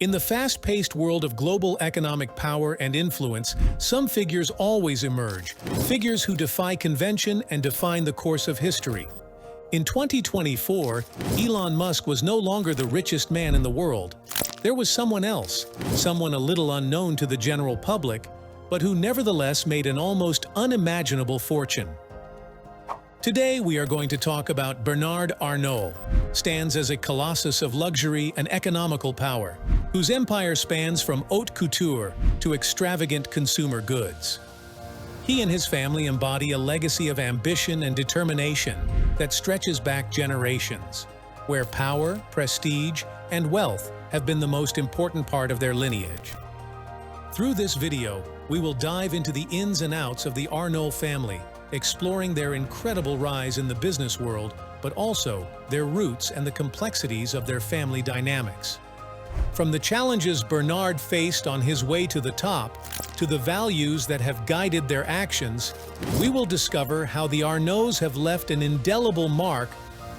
In the fast-paced world of global economic power and influence, some figures always emerge, figures who defy convention and define the course of history. In 2024, Elon Musk was no longer the richest man in the world. There was someone else, someone a little unknown to the general public, but who nevertheless made an almost unimaginable fortune. Today we are going to talk about Bernard Arnault, stands as a colossus of luxury and economical power, whose empire spans from haute couture to extravagant consumer goods. He and his family embody a legacy of ambition and determination that stretches back generations, where power, prestige, and wealth have been the most important part of their lineage. Through this video, we will dive into the ins and outs of the Arnault family, exploring their incredible rise in the business world, but also their roots and the complexities of their family dynamics. From the challenges Bernard faced on his way to the top, to the values that have guided their actions, we will discover how the Arnaults have left an indelible mark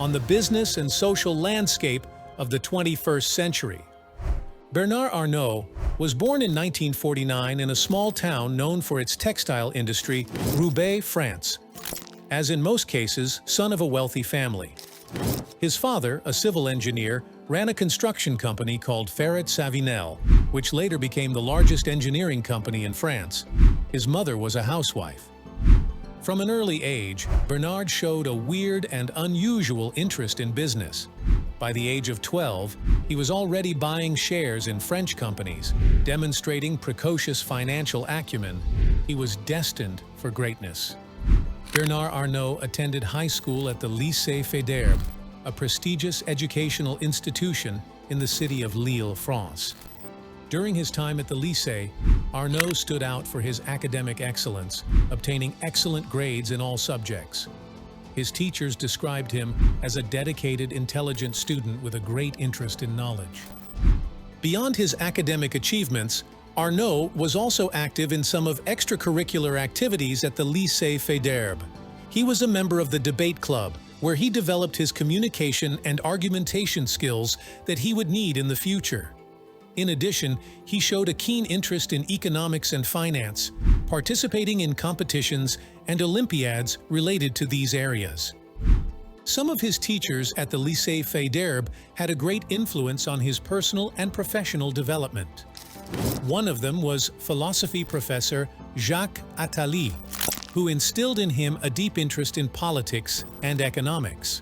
on the business and social landscape of the 21st century. Bernard Arnault was born in 1949 in a small town known for its textile industry, Roubaix, France. As in most cases, son of a wealthy family. His father, a civil engineer, ran a construction company called Ferret-Savinel, which later became the largest engineering company in France. His mother was a housewife. From an early age, Bernard showed a weird and unusual interest in business. By the age of 12, he was already buying shares in French companies, demonstrating precocious financial acumen. He was destined for greatness. Bernard Arnault attended high school at the Lycée Faidherbe, a prestigious educational institution in the city of Lille, France. During his time at the Lycée, Arnault stood out for his academic excellence, obtaining excellent grades in all subjects. His teachers described him as a dedicated, intelligent student with a great interest in knowledge. Beyond his academic achievements, Arnault was also active in some of extracurricular activities at the Lycée Faidherbe. He was a member of the debate club, where he developed his communication and argumentation skills that he would need in the future. In addition, he showed a keen interest in economics and finance, participating in competitions and Olympiads related to these areas. Some of his teachers at the Lycée Faidherbe had a great influence on his personal and professional development. One of them was philosophy professor Jacques Attali, who instilled in him a deep interest in politics and economics.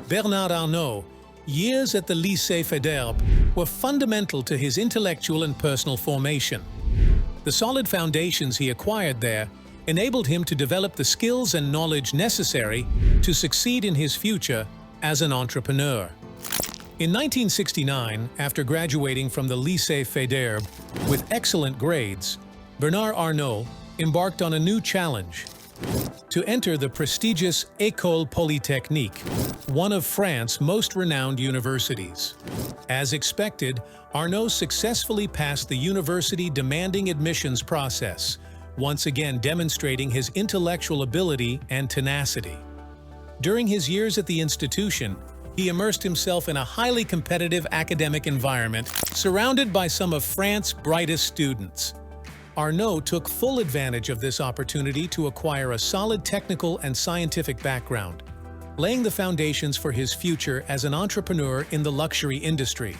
Bernard Arnault, years at the Lycée Faidherbe were fundamental to his intellectual and personal formation. The solid foundations he acquired there enabled him to develop the skills and knowledge necessary to succeed in his future as an entrepreneur. In 1969, after graduating from the Lycée Faidherbe with excellent grades, Bernard Arnault embarked on a new challenge: to enter the prestigious École Polytechnique, one of France's most renowned universities. As expected, Arnault successfully passed the university-demanding admissions process, once again demonstrating his intellectual ability and tenacity. During his years at the institution, he immersed himself in a highly competitive academic environment, surrounded by some of France's brightest students. Arnault took full advantage of this opportunity to acquire a solid technical and scientific background, laying the foundations for his future as an entrepreneur in the luxury industry.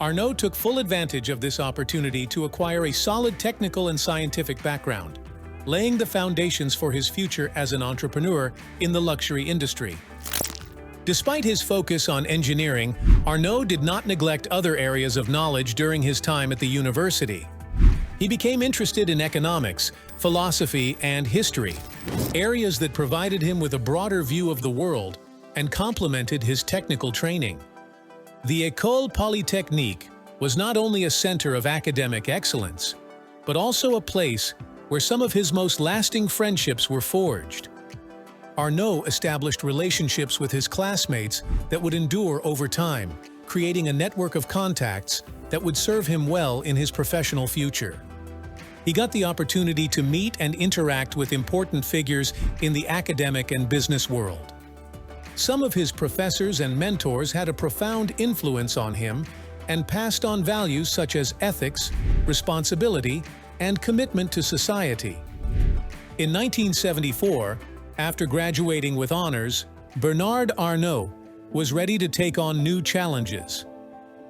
Arnault took full advantage of this opportunity to acquire a solid technical and scientific background, laying the foundations for his future as an entrepreneur in the luxury industry. Despite his focus on engineering, Arnault did not neglect other areas of knowledge during his time at the university. He became interested in economics, philosophy, and history, areas that provided him with a broader view of the world and complemented his technical training. The École Polytechnique was not only a center of academic excellence, but also a place where some of his most lasting friendships were forged. Arnault established relationships with his classmates that would endure over time, creating a network of contacts that would serve him well in his professional future. He got the opportunity to meet and interact with important figures in the academic and business world. Some of his professors and mentors had a profound influence on him, and passed on values such as ethics, responsibility, and commitment to society. In 1974, after graduating with honors, Bernard Arnault was ready to take on new challenges.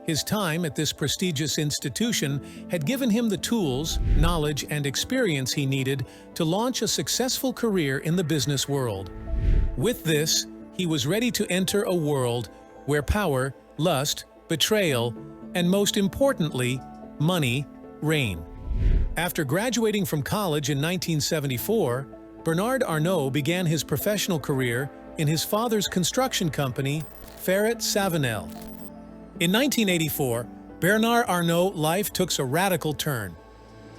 His time at this prestigious institution had given him the tools, knowledge, and experience he needed to launch a successful career in the business world. With this, he was ready to enter a world where power, lust, betrayal, and most importantly, money, reign. After graduating from college in 1974, Bernard Arnault began his professional career in his father's construction company, Ferret Savenel. In 1984, Bernard Arnault's life took a radical turn.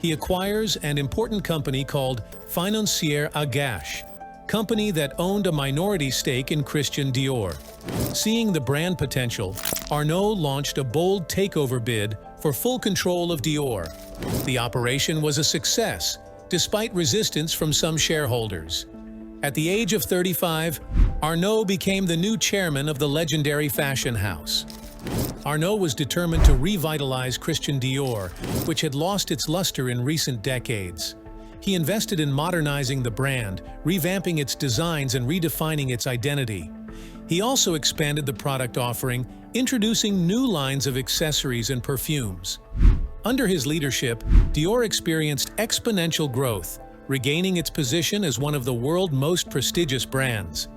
He acquires an important company called Financière Agache, company that owned a minority stake in Christian Dior. Seeing the brand potential, Arnault launched a bold takeover bid for full control of Dior. The operation was a success, despite resistance from some shareholders. At the age of 35, Arnault became the new chairman of the legendary fashion house. Arnault was determined to revitalize Christian Dior, which had lost its luster in recent decades. He invested in modernizing the brand, revamping its designs and redefining its identity. He also expanded the product offering, introducing new lines of accessories and perfumes. Under his leadership, Dior experienced exponential growth, regaining its position as one of the world's most prestigious brands.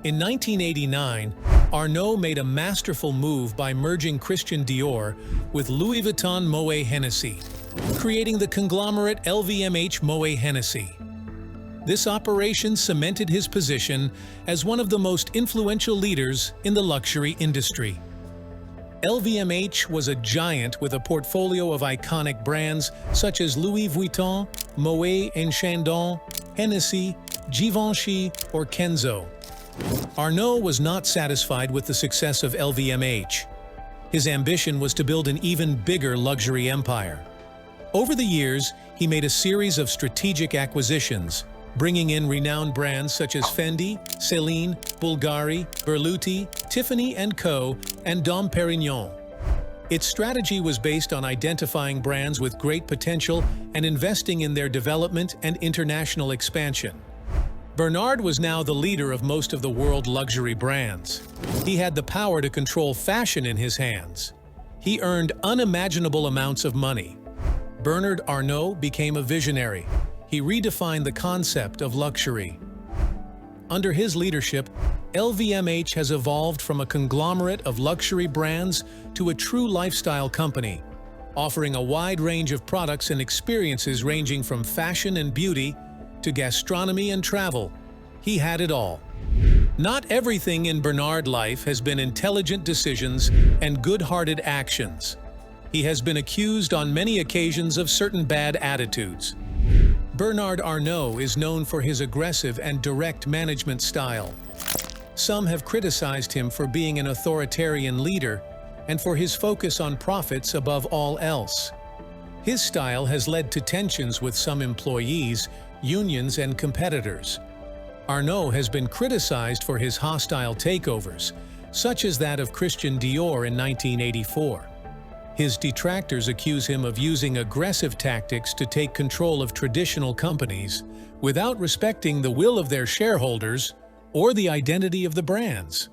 In 1989, Arnault made a masterful move by merging Christian Dior with Louis Vuitton Moët Hennessy, creating the conglomerate LVMH Moët Hennessy. This operation cemented his position as one of the most influential leaders in the luxury industry. LVMH was a giant with a portfolio of iconic brands such as Louis Vuitton, Moët and Chandon, Hennessy, Givenchy, or Kenzo. Arnault was not satisfied with the success of LVMH. His ambition was to build an even bigger luxury empire. Over the years, he made a series of strategic acquisitions, bringing in renowned brands such as Fendi, Celine, Bulgari, Berluti, Tiffany & Co., and Dom Perignon. Its strategy was based on identifying brands with great potential and investing in their development and international expansion. Bernard was now the leader of most of the world luxury brands. He had the power to control fashion in his hands. He earned unimaginable amounts of money. Bernard Arnault became a visionary. He redefined the concept of luxury. Under his leadership, LVMH has evolved from a conglomerate of luxury brands to a true lifestyle company, offering a wide range of products and experiences ranging from fashion and beauty to gastronomy and travel. He had it all. Not everything in Bernard's life has been intelligent decisions and good-hearted actions. He has been accused on many occasions of certain bad attitudes. Bernard Arnault is known for his aggressive and direct management style. Some have criticized him for being an authoritarian leader and for his focus on profits above all else. His style has led to tensions with some employees, unions, and competitors. Arnault has been criticized for his hostile takeovers, such as that of Christian Dior in 1984. His detractors accuse him of using aggressive tactics to take control of traditional companies without respecting the will of their shareholders or the identity of the brands.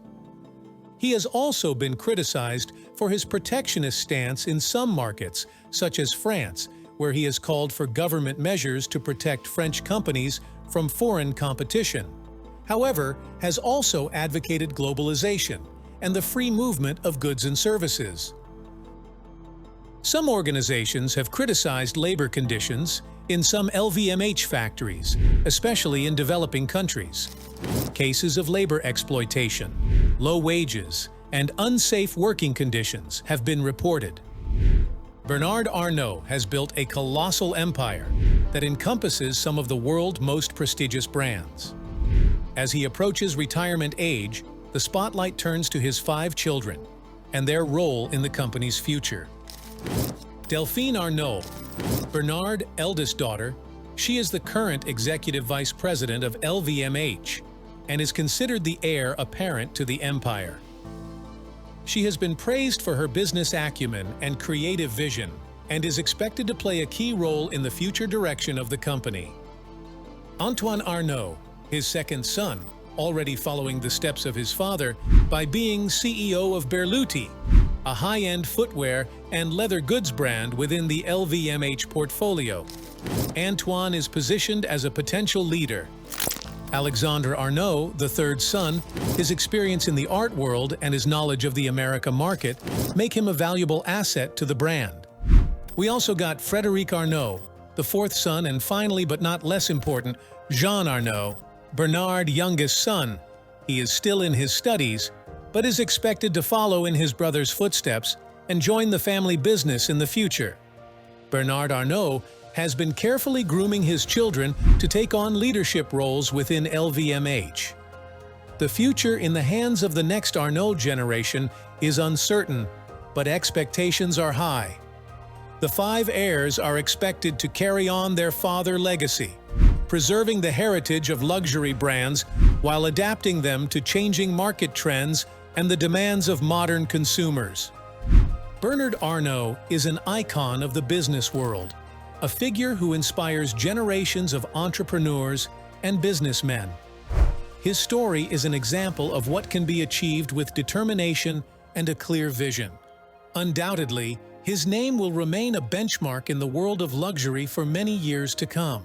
He has also been criticized for his protectionist stance in some markets, such as France, where he has called for government measures to protect French companies from foreign competition. However, has also advocated globalization and the free movement of goods and services. Some organizations have criticized labor conditions in some LVMH factories, especially in developing countries. Cases of labor exploitation, low wages, and unsafe working conditions have been reported. Bernard Arnault has built a colossal empire that encompasses some of the world's most prestigious brands. As he approaches retirement age, the spotlight turns to his 5 children and their role in the company's future. Delphine Arnault, Bernard's eldest daughter, she is the current executive vice president of LVMH and is considered the heir apparent to the empire. She has been praised for her business acumen and creative vision, and is expected to play a key role in the future direction of the company. Antoine Arnault, his second son, already following the steps of his father by being CEO of Berluti, a high-end footwear and leather goods brand within the LVMH portfolio. Antoine is positioned as a potential leader. Alexandre Arnault, the third son, his experience in the art world and his knowledge of the American market make him a valuable asset to the brand. We also got Frédéric Arnault, the fourth son, and finally but not less important, Jean Arnault, Bernard's youngest son. He is still in his studies, but is expected to follow in his brother's footsteps and join the family business in the future. Bernard Arnault has been carefully grooming his children to take on leadership roles within LVMH. The future in the hands of the next Arnault generation is uncertain, but expectations are high. The 5 heirs are expected to carry on their father's legacy, preserving the heritage of luxury brands while adapting them to changing market trends and the demands of modern consumers. Bernard Arnault is an icon of the business world, a figure who inspires generations of entrepreneurs and businessmen. His story is an example of what can be achieved with determination and a clear vision. Undoubtedly, his name will remain a benchmark in the world of luxury for many years to come.